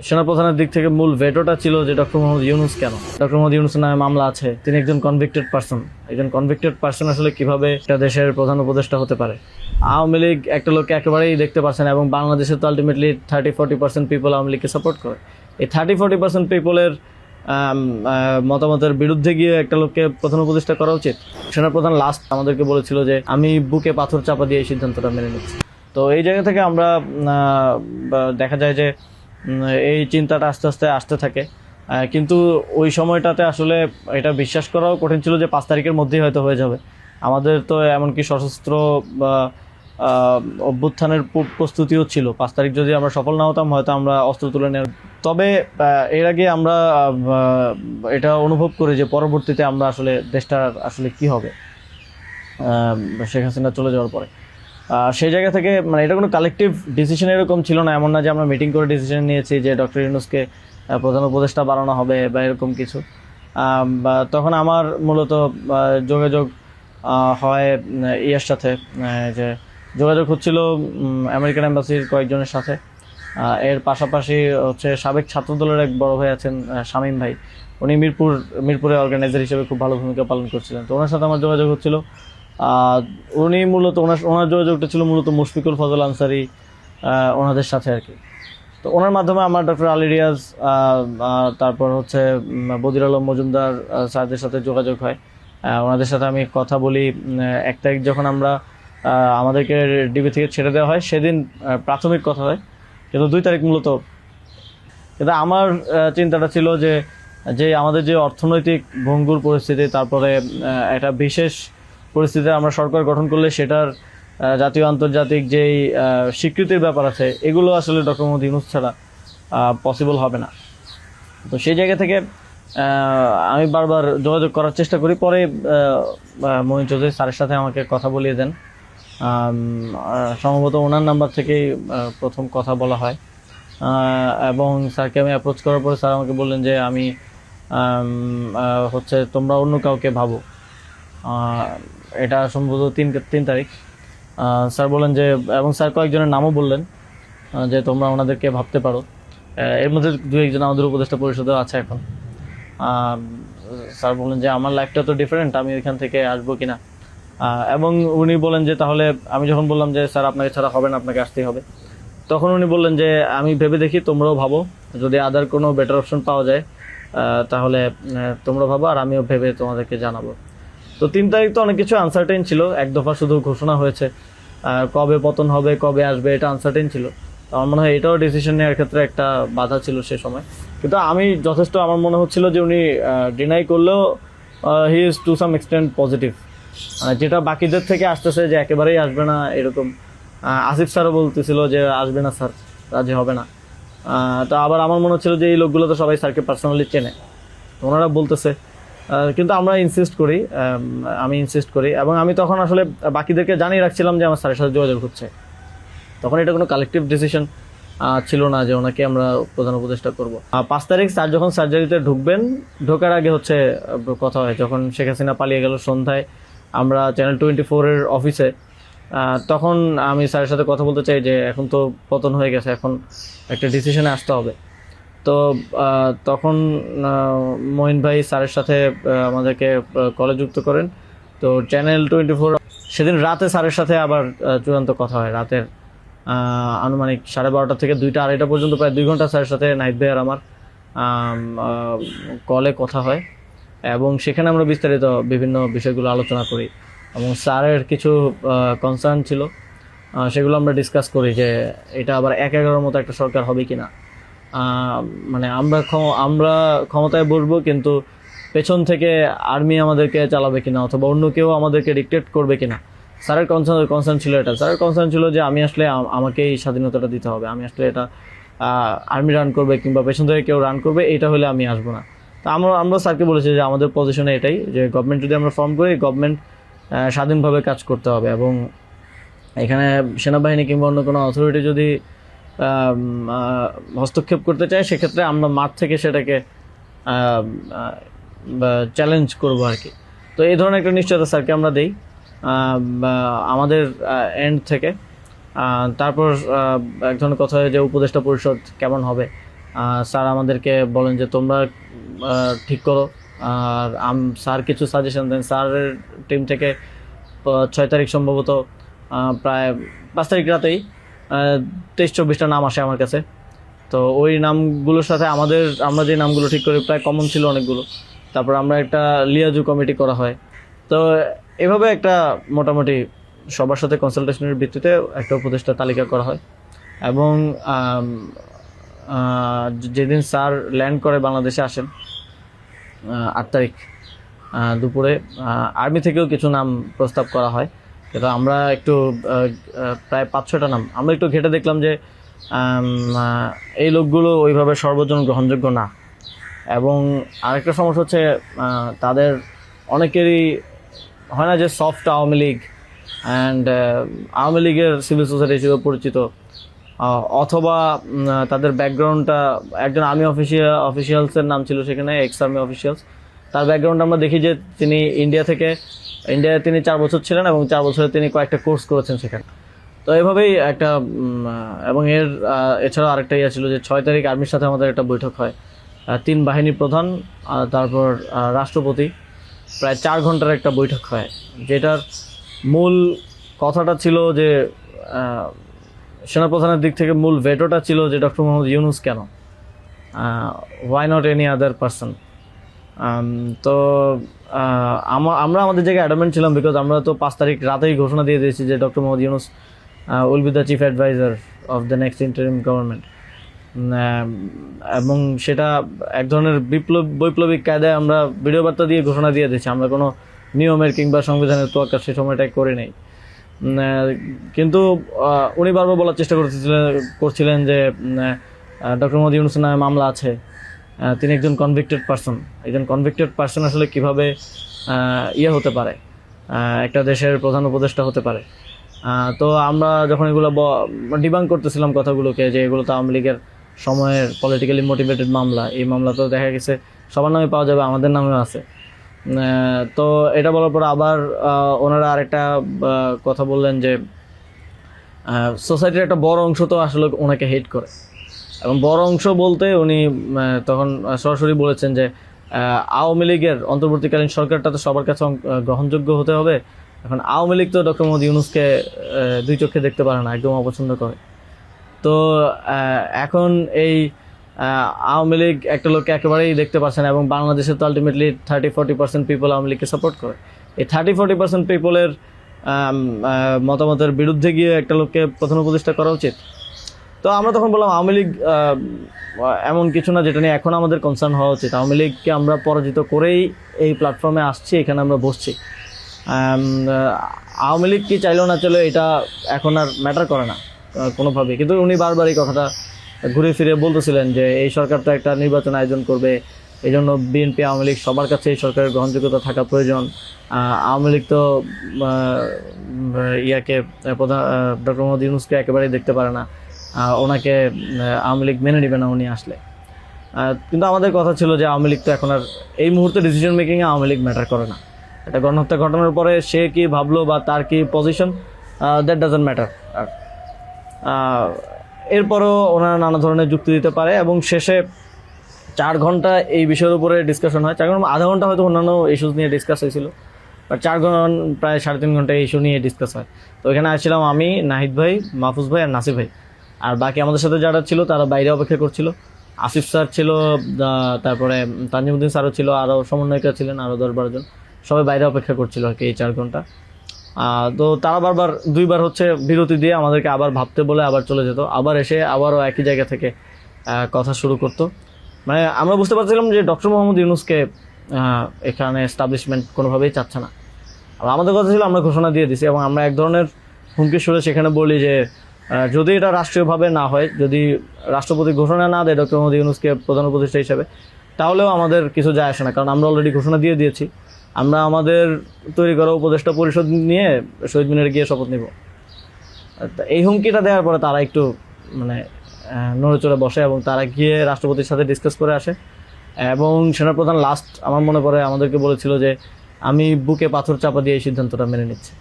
সেনাপ্রধানের দিক থেকে মূল ভেটোটা ছিল যে ডক্টর মোহাম্মদ ইউনূস কেন, ডক্টর মোহাম্মদ ইউনূসের নামে মামলা আছে, তিনি একজন কনভিক্টেড পার্সন। একজন কনভিক্টেড পার্সন আসলে কিভাবে একটা দেশের প্রধান উপদেষ্টা হতে পারে? আওয়ামী লীগ একটা লোককে একেবারেই দেখতে পারছে না, এবং বাংলাদেশে তো আলটিমেটলি 30-40% পিপল আওয়ামী লীগকে সাপোর্ট করে। এই 30-40% পিপলের মতামতের বিরুদ্ধে গিয়ে একটা লোককে প্রধান উপদেষ্টা করা উচিত? সেনাপ্রধান লাস্ট আমাদেরকে বলেছিল যে আমি বুকে পাথর চাপা দিয়ে এই সিদ্ধান্তটা মেনে নিচ্ছি। তো এই জায়গা থেকে আমরা দেখা যায় যে এই চিন্তাটা আস্তে আস্তে আসতে থাকে, কিন্তু ওই সময়টাতে আসলে এটা বিশ্বাস করাও কঠিন ছিল যে 5 তারিখের মধ্যেই হয়তো হয়ে যাবে। আমাদের তো এমনকি সশস্ত্র অভ্যুত্থানের প্রস্তুতিও ছিল। 5 তারিখ যদি আমরা সফল না হতাম, হয়তো আমরা অস্ত্র তুলে নেওয়ার। তবে এর আগে আমরা এটা অনুভব করি যে পরবর্তীতে আমরা আসলে দেশটার আসলে কি হবে শেখ হাসিনা চলে যাওয়ার পরে। সেই জায়গা থেকে মানে এটা কোনো কালেকটিভ ডিসিশন এরকম ছিল না, এমন না যে আমরা মিটিং করে ডিসিশন নিয়েছি যে ডক্টর ইউনূসকে প্রধান উপদেষ্টা বানানো হবে বা এরকম কিছু। তখন আমার মূলত যোগাযোগ হয় ইয়ার সাথে, যে যোগাযোগ হচ্ছিল আমেরিকান এম্বাসির কয়েকজনের সাথে। এর পাশাপাশি হচ্ছে সাবেক ছাত্রদলের এক বড় ভাই আছেন শামীম ভাই, উনি মিরপুরে অর্গানাইজার হিসেবে খুব ভালো ভূমিকা পালন করছিলেন। তো ওনার সাথে আমার যোগাযোগ হচ্ছিল। উনি মূলত ওনার যোগাযোগটা ছিল মূলত মুশফিকুল ফজল আনসারি ওনাদের সাথে আর কি। তো ওনার মাধ্যমে আমার ডক্টর আলী রিয়াজ, তারপর হচ্ছে বদির আলম মজুমদার স্যারদের সাথে যোগাযোগ হয়। ওনাদের সাথে আমি কথা বলি। 1 তারিখ যখন আমরা আমাদেরকে ডিবি থেকে ছেড়ে দেওয়া হয়, সেদিন প্রাথমিক কথা হয়, কিন্তু 2 তারিখ মূলত। কিন্তু আমার চিন্তাটা ছিল যে আমাদের যে অর্থনৈতিক ভঙ্গুর পরিস্থিতি, তারপরে একটা বিশেষ পরিস্থিতিতে আমরা সরকার গঠন করলে সেটার জাতীয় আন্তর্জাতিক যেই স্বীকৃতির ব্যাপার আছে, এগুলো আসলে ডক্টর মোহাম্মদ ইউনূস ছাড়া পসিবল হবে না। তো সেই জায়গা থেকে আমি বারবার যোগাযোগ করার চেষ্টা করি। পরে মহিন চৌধুরী স্যারের সাথে আমাকে কথা বলিয়ে দেন। সম্ভবত ওনার নাম্বার থেকেই প্রথম কথা বলা হয়, এবং স্যারকে আমি অ্যাপ্রোচ করার পরে স্যার আমাকে বললেন যে আমি হচ্ছে তোমরা অন্য কাউকে ভাবো। এটা সম্ভবত 3 তারিখ। স্যার বললেন যে, এবং স্যার কয়েকজনের নামও বললেন যে তোমরা ওনাদেরকে ভাবতে পারো। এর মধ্যে 2-1 আমাদের উপদেষ্টা পরিষদেও আছে এখন। স্যার বললেন যে আমার লাইফটা তো ডিফারেন্ট, আমি ওইখান থেকে আসবো কিনা। এবং উনি বলেন যে তাহলে, আমি যখন বললাম যে স্যার আপনাকে ছাড়া হবে না, আপনাকে আসতেই হবে, তখন উনি বললেন যে আমি ভেবে দেখি, তোমরাও ভাবো, যদি আদার কোনো বেটার অপশন পাওয়া যায় তাহলে তোমরা ভাবো, আর আমিও ভেবে তোমাদেরকে জানাবো। তো 3 তারিখ তো অনেক কিছু আনসার্টেন ছিল। 1 দফা শুধু ঘোষণা হয়েছে, কবে পতন হবে, কবে আসবে, এটা আনসার্টেন ছিল। আমার মনে হয় এটাও ডিসিশন নেওয়ার ক্ষেত্রে একটা বাধা ছিল সে সময়। কিন্তু আমি যথেষ্ট, আমার মনে হচ্ছিল যে উনি ডিনাই করলেও he is to some extent positive, যেটা বাকিদের থেকে আসতেছে যে একেবারেই আসবে না এরকম। আসিফ স্যারও বলতেছিল যে আসবে না স্যার, রাজি হবে না। তো আবার আমার মনে হচ্ছিল যে এই লোকগুলো তো সবাই স্যারকে পার্সোনালি চেনে, ওনারা বলতেছে। কিন্তু আমরা আমি ইনসিস্ট করি, এবং আমি তখন আসলে বাকিদেরকে জানিয়ে রাখছিলাম যে আমার স্যারের সাথে যোগাযোগ হচ্ছে। তখন এটা কোনো কালেকটিভ ডিসিশন ছিল না যে ওনাকে আমরা প্রধান উপদেষ্টা করবো। 5 তারিখ স্যার যখন সার্জারিতে ঢুকবেন, ঢোকার আগে হচ্ছে কথা হয়, যখন শেখ হাসিনা পালিয়ে গেল সন্ধ্যায়, আমরা চ্যানেল 24-এর অফিসে। তখন আমি স্যারের সাথে কথা বলতে চাই যে এখন তো পতন হয়ে গেছে, এখন একটা ডিসিশনে আসতে হবে। তো তখন মহিন ভাই স্যারের সাথে আমাদেরকে কলে যুক্ত করেন। তো চ্যানেল 24 সেদিন রাতে স্যারের সাথে আবার চূড়ান্ত কথা হয়। রাতের আনুমানিক 12:30 থেকে 2টা-2:30 পর্যন্ত প্রায় 2 ঘন্টা স্যারের সাথে নাহিদ ভাই আর আমার কলে কথা হয়, এবং সেখানে আমরা বিস্তারিত বিভিন্ন বিষয়গুলো আলোচনা করি, এবং স্যারের কিছু কনসার্ন ছিল সেগুলো আমরা ডিসকাস করি যে এটা আবার 1-11 মতো একটা সরকার হবে কিনা। মানে আমরা ক্ষমতায় বসবো, কিন্তু পেছন থেকে আর্মি আমাদেরকে চালাবে কিনা, অথবা অন্য কেউ আমাদেরকে ডিক্টেট করবে কিনা। স্যারের কনসার্ন ছিল এটা। স্যারের কনসার্ন ছিল যে আমি আসলে আমাকেই স্বাধীনতাটা দিতে হবে, আমি আসলে এটা আর্মি রান করবে কিংবা পেছন থেকে কেউ রান করবে, এটা হলে আমি আসবো না। তো আমরা স্যারকে বলেছি যে আমাদের পজিশনে এটাই, যে গভর্নমেন্ট যদি আমরা ফর্ম করি, গভর্নমেন্ট স্বাধীনভাবে কাজ করতে হবে, এবং এখানে সেনাবাহিনী কিংবা অন্য কোনো অথরিটি যদি হস্তক্ষেপ করতে চায়, সেক্ষেত্রে আমরা মাঠ থেকে সেটাকে চ্যালেঞ্জ করবো আর কি। তো এই ধরনের একটা নিশ্চয়তা স্যারকে আমরা দেই আমাদের এন্ড থেকে। তারপর এক ধরনের কথা হয় যে উপদেষ্টা পরিষদ কেমন হবে, স্যার আমাদেরকে বলেন যে তোমরা ঠিক করো। আর স্যার কিছু সাজেশন দেন। স্যারের টিম থেকে 6 তারিখ সম্ভবত প্রায় 5 তারিখ রাতেই 23-24টা নাম আসে আমার কাছে। তো ওই নামগুলোর সাথে আমরা যে নামগুলো ঠিক করি প্রায় কমন ছিল অনেকগুলো। তারপর আমরা একটা লিয়াজু কমিটি করা হয়। তো এভাবে একটা মোটামুটি সবার সাথে কনসালটেশনের ভিত্তিতে একটা উপদেষ্টা তালিকা করা হয়। এবং যেদিন স্যার ল্যান্ড করে বাংলাদেশে আসেন 8 তারিখ দুপুরে, আর্মি থেকেও কিছু নাম প্রস্তাব করা হয়। কিন্তু আমরা একটু প্রায় 5-6টা নাম আমরা একটু ঘেটে দেখলাম যে এই লোকগুলো ওইভাবে সর্বজন গ্রহণযোগ্য না। এবং আরেকটা সমস্যা হচ্ছে তাদের অনেকেরই হয় না যে সফট আওয়ামী লীগ অ্যান্ড আওয়ামী লীগের সিভিল সোসাইটি হিসেবে পরিচিত, অথবা তাদের ব্যাকগ্রাউন্ডটা একজন আর্মি অফিসিয়ালসের নাম ছিল সেখানে, এক্স আর্মি অফিসিয়ালস। তার ব্যাকগ্রাউন্ড আমরা দেখি যে তিনি ইন্ডিয়ায় তিনি 4 বছর ছিলেন এবং 4 বছরে তিনি কয়েকটা কোর্স করেছেন সেখানে। তো এভাবেই একটা এবং এছাড়াও আরেকটা ইয়ে ছিল যে 6 তারিখ আর্মির সাথে আমাদের একটা বৈঠক হয়, 3 বাহিনী প্রধান তারপর রাষ্ট্রপতি, প্রায় 4 ঘন্টার একটা বৈঠক হয়। যেটার মূল কথাটা ছিল যে সেনাপ্রধানের দিক থেকে মূল ভেটোটা ছিল যে ডক্টর মোহাম্মদ ইউনূস কেন, why not any other person. তো আমরা আমাদের জায়গায় অ্যাডামেন্ট ছিলাম, বিকজ আমরা তো 5 তারিখ রাতেই ঘোষণা দিয়ে দিয়েছি যে doctor Mohammad Yunus will be the chief adviser of the next interim government. এবং সেটা এক ধরনের বৈপ্লবিক কায়দায় আমরা ভিডিও বার্তা দিয়ে ঘোষণা দিয়ে দিয়েছি। আমরা কোনো নিয়মের কিংবা সংবিধানের তোয়াক্কা সে সময়টাই করে নেই। কিন্তু উনি বারবার বলার চেষ্টা করছিলেন যে ডক্টর মোহাম্মদ ইউনূসের নামে মামলা আছে, তিনি একজন কনভিক্টেড পার্সন আসলে কিভাবে হতে পারে, একটা দেশের প্রধান উপদেষ্টা হতে পারে। তো আমরা যখন এগুলো ডিবাঙ্ক করতেছিলাম কথাগুলোকে যে এগুলো তো আওয়ামী লীগের সময়ের পলিটিক্যালি মোটিভেটেড মামলা, এই মামলা তো দেখা গেছে সবার নামে পাওয়া যাবে, আমাদের নামেও আছে। তো এটা বলার পর আবার ওনারা আরেকটা কথা বললেন যে সোসাইটির একটা বড় অংশ তো আসলে ওনাকে হেট করে। এবং বড় অংশ বলতে উনি তখন সরাসরি বলেছেন যে আওয়ামী লীগের অন্তর্বর্তীকালীন সরকারটা তো সবার কাছে গ্রহণযোগ্য হতে হবে। এখন আওয়ামী লীগ তো ডক্টর মোহাম্মদ ইউনূসকে 2 চোখে দেখতে পারে না, একদম অপছন্দ করে। তো এখন এই আওয়ামী লীগ একটা লোককে একেবারেই দেখতে পারছে না, এবং বাংলাদেশে তো আলটিমেটলি 30-40% পিপল আওয়ামী লীগকে সাপোর্ট করে। এই 30-40% পিপলের মতামতের বিরুদ্ধে গিয়ে একটা লোককে প্রধান উপদেষ্টা করা উচিত। তো আমরা তখন বললাম আওয়ামী লীগ এমন কিছু না যেটা নিয়ে এখন আমাদের কনসার্ন হওয়া উচিত। আওয়ামী লীগকে আমরা পরাজিত করেই এই প্ল্যাটফর্মে আসছি, এখানে আমরা বসছি। আওয়ামী লীগ কি চাইলেও না চলে এটা এখন আর ম্যাটার করে না কোনোভাবেই। কিন্তু উনি বারবার এই কথাটা ঘুরে ফিরে বলতেছিলেন যে এই সরকার তো একটা নির্বাচন আয়োজন করবে, এই জন্য বিএনপি আওয়ামী লীগ সবার কাছে এই সরকারের গ্রহণযোগ্যতা থাকা প্রয়োজন। আওয়ামী লীগ তো ডক্টর মোহাম্মদ ইউনূসকে একেবারেই দেখতে পারে না, ওনাকে আওয়ামী লীগ মেনে নেবে না উনি আসলে। কিন্তু আমাদের কথা ছিল যে আওয়ামী লীগ তো এখন আর এই মুহূর্তে ডিসিশন মেকিংয়ে আওয়ামী লীগ ম্যাটার করে না। একটা গণহত্যা ঘটনার পরে সে কি ভাবলো বা তার কি পজিশন, দ্যাট ডাজন্ট ম্যাটার। এরপরও ওনারা নানা ধরনের যুক্তি দিতে পারে এবং শেষে 4 ঘন্টা এই বিষয়ের উপরে ডিসকাশন হয়। 4 ঘন্টা, আধা ঘন্টা হয়তো অন্যান্য ইস্যুস নিয়ে ডিসকাস হয়েছিল, বাট 4 ঘন্টা প্রায় 3.5 ঘন্টা ইস্যু নিয়ে ডিসকাস হয়। তো এখানে আসছিলাম আমি, নাহিদ ভাই, মাহফুজ ভাই আর নাসির ভাই। আর বাকি আমাদের সাথে যারা ছিল তারা বাইরে অপেক্ষা করছিল। আসিফ স্যার ছিল, তারপরে তানজিমুদ্দিন স্যারও ছিল, আরও সমন্বয়করা ছিলেন, আরও 10-12 জন, সবাই বাইরে অপেক্ষা করছিল আর কি এই 4 ঘন্টা। তো তারা বারবার 2বার হচ্ছে বিরতি দিয়ে আমাদেরকে আবার ভাবতে বলে আবার চলে যেত, আবার এসে আবারও একই জায়গা থেকে কথা শুরু করতো। মানে আমরা বুঝতে পারছিলাম যে ডক্টর মোহাম্মদ ইউনূসকে এখানে এস্টাবলিশমেন্ট কোনোভাবেই চাচ্ছে না। আর আমাদের কথা ছিল আমরা ঘোষণা দিয়ে দিছি এবং আমরা এক ধরনের হুমকি সুরে সেখানে বলি যে যদি এটা রাষ্ট্রীয়ভাবে না হয়, যদি রাষ্ট্রপতি ঘোষণা না দেয় ডক্টর মোহাম্মদ ইউনূসকে প্রধান উপদেষ্টা হিসেবে, তাহলেও আমাদের কিছু যায় আসে না, কারণ আমরা অলরেডি ঘোষণা দিয়ে দিয়েছি। আমরা আমাদের তৈরি করা উপদেষ্টা পরিষদ নিয়ে শহীদ মিনারে গিয়ে শপথ নিব। এই হুমকিটা দেওয়ার পরে তারা একটু মানে নড়েচড়ে বসে এবং তারা গিয়ে রাষ্ট্রপতির সাথে ডিসকাস করে আসে। এবং সেনাপ্রধান লাস্ট আমার মনে পড়ে আমাদেরকে বলেছিল যে আমি বুকে পাথর চাপা দিয়ে এই সিদ্ধান্তটা মেনে নিচ্ছি।